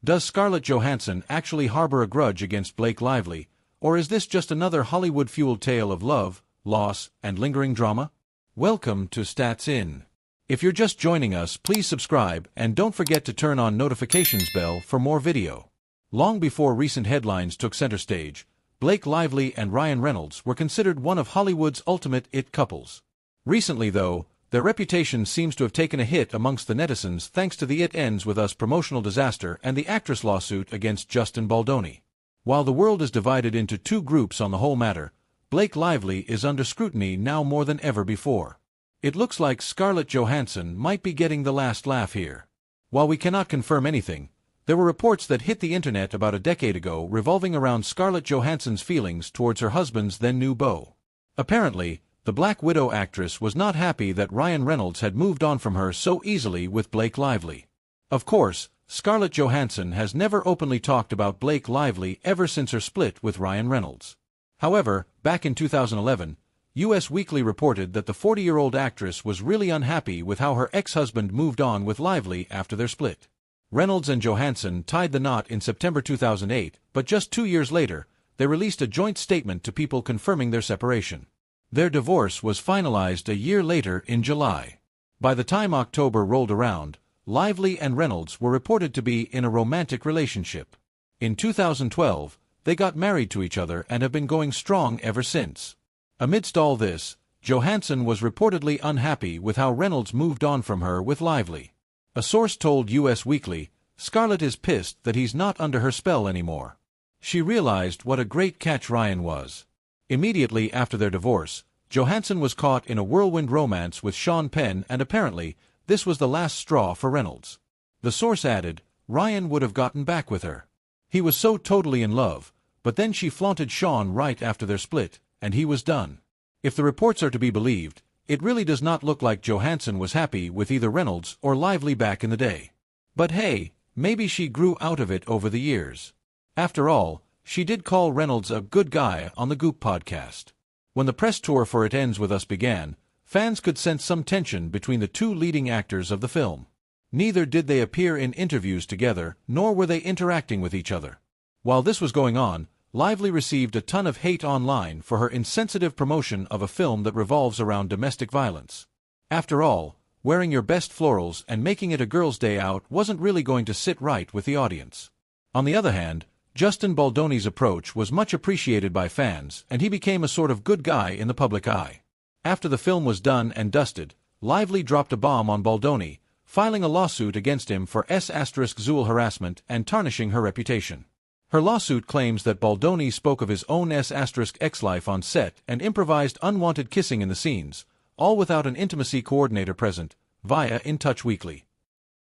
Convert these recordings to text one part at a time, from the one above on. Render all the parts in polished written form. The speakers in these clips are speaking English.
Does Scarlett Johansson actually harbor a grudge against Blake Lively, or is this just another Hollywood-fueled tale of love, loss, and lingering drama? Welcome to Stats In. If you're just joining us, please subscribe and don't forget to turn on notifications bell for more video. Long before recent headlines took center stage, Blake Lively and Ryan Reynolds were considered one of Hollywood's ultimate it couples. Recently, though, their reputation seems to have taken a hit amongst the netizens thanks to the It Ends With Us promotional disaster and the actress lawsuit against Justin Baldoni. While the world is divided into two groups on the whole matter, Blake Lively is under scrutiny now more than ever before. It looks like Scarlett Johansson might be getting the last laugh here. While we cannot confirm anything, there were reports that hit the internet about a decade ago revolving around Scarlett Johansson's feelings towards her husband's then-new beau. Apparently, the Black Widow actress was not happy that Ryan Reynolds had moved on from her so easily with Blake Lively. Of course, Scarlett Johansson has never openly talked about Blake Lively ever since her split with Ryan Reynolds. However, back in 2011, US Weekly reported that the 40-year-old actress was really unhappy with how her ex-husband moved on with Lively after their split. Reynolds and Johansson tied the knot in September 2008, but just 2 years later, they released a joint statement to people confirming their separation. Their divorce was finalized a year later in July. By the time October rolled around, Lively and Reynolds were reported to be in a romantic relationship. In 2012, they got married to each other and have been going strong ever since. Amidst all this, Johansson was reportedly unhappy with how Reynolds moved on from her with Lively. A source told US Weekly, "Scarlett is pissed that he's not under her spell anymore. She realized what a great catch Ryan was." Immediately after their divorce, Johansson was caught in a whirlwind romance with Sean Penn, and apparently, this was the last straw for Reynolds. The source added, Ryan would have gotten back with her. He was so totally in love, but then she flaunted Sean right after their split, and he was done. If the reports are to be believed, it really does not look like Johansson was happy with either Reynolds or Lively back in the day. But hey, maybe she grew out of it over the years. After all, she did call Reynolds a good guy on the Goop podcast. When the press tour for It Ends With Us began, fans could sense some tension between the two leading actors of the film. Neither did they appear in interviews together, nor were they interacting with each other. While this was going on, Lively received a ton of hate online for her insensitive promotion of a film that revolves around domestic violence. After all, wearing your best florals and making it a girl's day out wasn't really going to sit right with the audience. On the other hand, Justin Baldoni's approach was much appreciated by fans, and he became a sort of good guy in the public eye. After the film was done and dusted, Lively dropped a bomb on Baldoni, filing a lawsuit against him for sexual harassment and tarnishing her reputation. Her lawsuit claims that Baldoni spoke of his own ex-life on set and improvised unwanted kissing in the scenes, all without an intimacy coordinator present, via In Touch Weekly.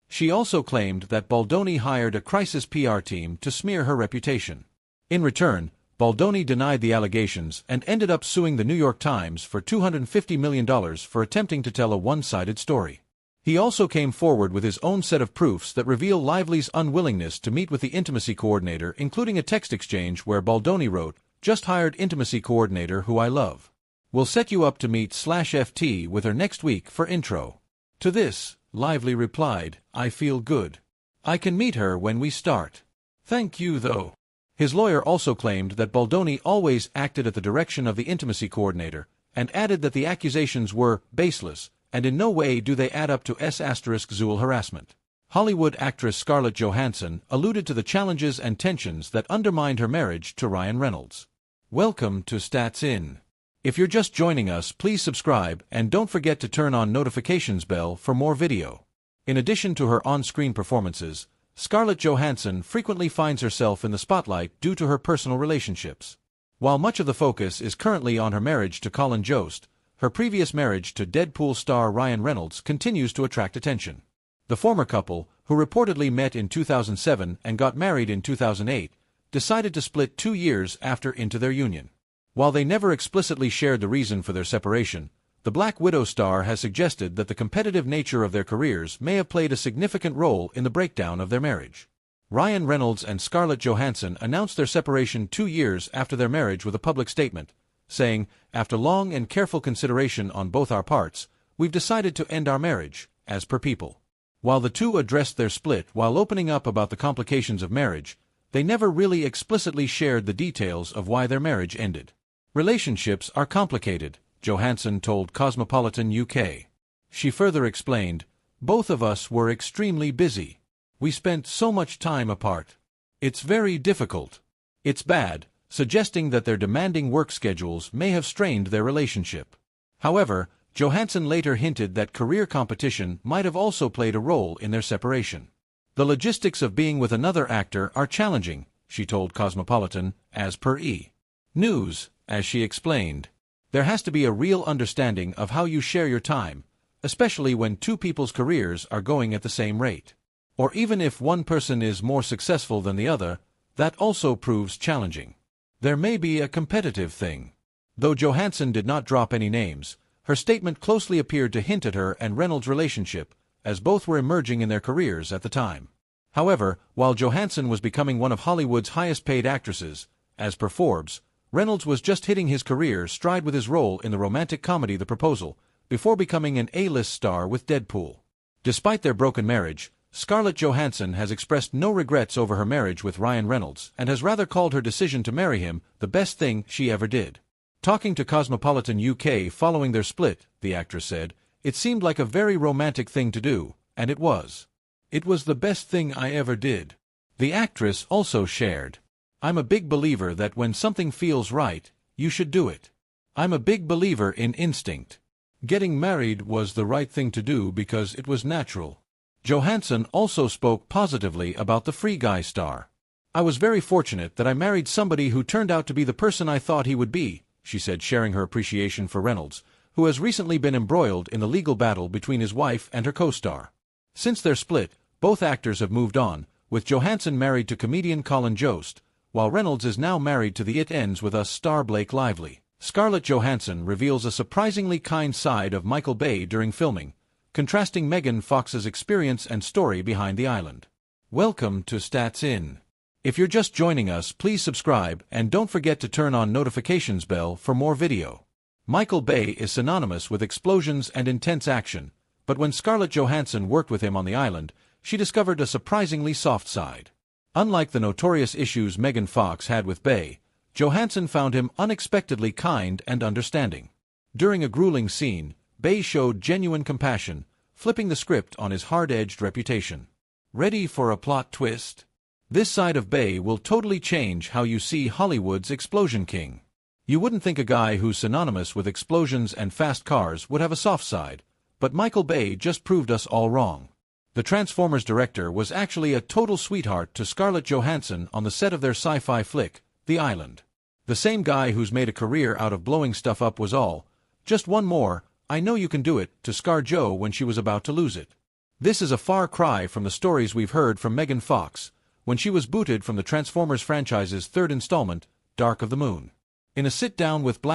She also claimed that Baldoni hired a crisis PR team to smear her reputation. In return, Baldoni denied the allegations and ended up suing the New York Times for $250 million for attempting to tell a one-sided story. He also came forward with his own set of proofs that reveal Lively's unwillingness to meet with the intimacy coordinator, including a text exchange where Baldoni wrote, "Just hired intimacy coordinator who I love. We'll set you up to meet /FT with her next week for intro." To this, Lively replied, "I feel good. I can meet her when we start. Thank you though." His lawyer also claimed that Baldoni always acted at the direction of the intimacy coordinator, and added that the accusations were baseless, and in no way do they add up to sexual harassment. Hollywood actress Scarlett Johansson alluded to the challenges and tensions that undermined her marriage to Ryan Reynolds. Welcome to Stats In. If you're just joining us, please subscribe and don't forget to turn on notifications bell for more video. In addition to her on-screen performances, Scarlett Johansson frequently finds herself in the spotlight due to her personal relationships. While much of the focus is currently on her marriage to Colin Jost, her previous marriage to Deadpool star Ryan Reynolds continues to attract attention. The former couple, who reportedly met in 2007 and got married in 2008, decided to split 2 years after into their union. While they never explicitly shared the reason for their separation, the Black Widow star has suggested that the competitive nature of their careers may have played a significant role in the breakdown of their marriage. Ryan Reynolds and Scarlett Johansson announced their separation 2 years after their marriage with a public statement, saying, "After long and careful consideration on both our parts, we've decided to end our marriage, as per People." While the two addressed their split while opening up about the complications of marriage, they never really explicitly shared the details of why their marriage ended. Relationships are complicated, Johansson told Cosmopolitan UK. She further explained, "Both of us were extremely busy. We spent so much time apart. It's very difficult. It's bad," suggesting that their demanding work schedules may have strained their relationship. However, Johansson later hinted that career competition might have also played a role in their separation. "The logistics of being with another actor are challenging," she told Cosmopolitan, as per E! News, as she explained. "There has to be a real understanding of how you share your time, especially when two people's careers are going at the same rate. Or even if one person is more successful than the other, that also proves challenging. There may be a competitive thing." Though Johansson did not drop any names, her statement closely appeared to hint at her and Reynolds' relationship, as both were emerging in their careers at the time. However, while Johansson was becoming one of Hollywood's highest-paid actresses, as per Forbes, Reynolds was just hitting his career stride with his role in the romantic comedy The Proposal, before becoming an A-list star with Deadpool. Despite their broken marriage, Scarlett Johansson has expressed no regrets over her marriage with Ryan Reynolds and has rather called her decision to marry him the best thing she ever did. Talking to Cosmopolitan UK following their split, the actress said, "It seemed like a very romantic thing to do, and it was. It was the best thing I ever did." The actress also shared, "I'm a big believer that when something feels right, you should do it. I'm a big believer in instinct. Getting married was the right thing to do because it was natural." Johansson also spoke positively about the Free Guy star. "I was very fortunate that I married somebody who turned out to be the person I thought he would be," she said, sharing her appreciation for Reynolds, who has recently been embroiled in the legal battle between his wife and her co-star. Since their split, both actors have moved on, with Johansson married to comedian Colin Jost, while Reynolds is now married to the It Ends With Us star Blake Lively. Scarlett Johansson reveals a surprisingly kind side of Michael Bay during filming, contrasting Megan Fox's experience and story behind the island. Welcome to Stats In. If you're just joining us, please subscribe and don't forget to turn on notifications bell for more video. Michael Bay is synonymous with explosions and intense action, but when Scarlett Johansson worked with him on the island, she discovered a surprisingly soft side. Unlike the notorious issues Megan Fox had with Bay, Johansson found him unexpectedly kind and understanding. During a grueling scene, Bay showed genuine compassion, flipping the script on his hard-edged reputation. Ready for a plot twist? This side of Bay will totally change how you see Hollywood's explosion king. You wouldn't think a guy who's synonymous with explosions and fast cars would have a soft side, but Michael Bay just proved us all wrong. The Transformers director was actually a total sweetheart to Scarlett Johansson on the set of their sci-fi flick, The Island. The same guy who's made a career out of blowing stuff up was all, "Just one more, I know you can do it," to Scar Jo when she was about to lose it. This is a far cry from the stories we've heard from Megan Fox, when she was booted from the Transformers franchise's third installment, Dark of the Moon. In a sit-down with Black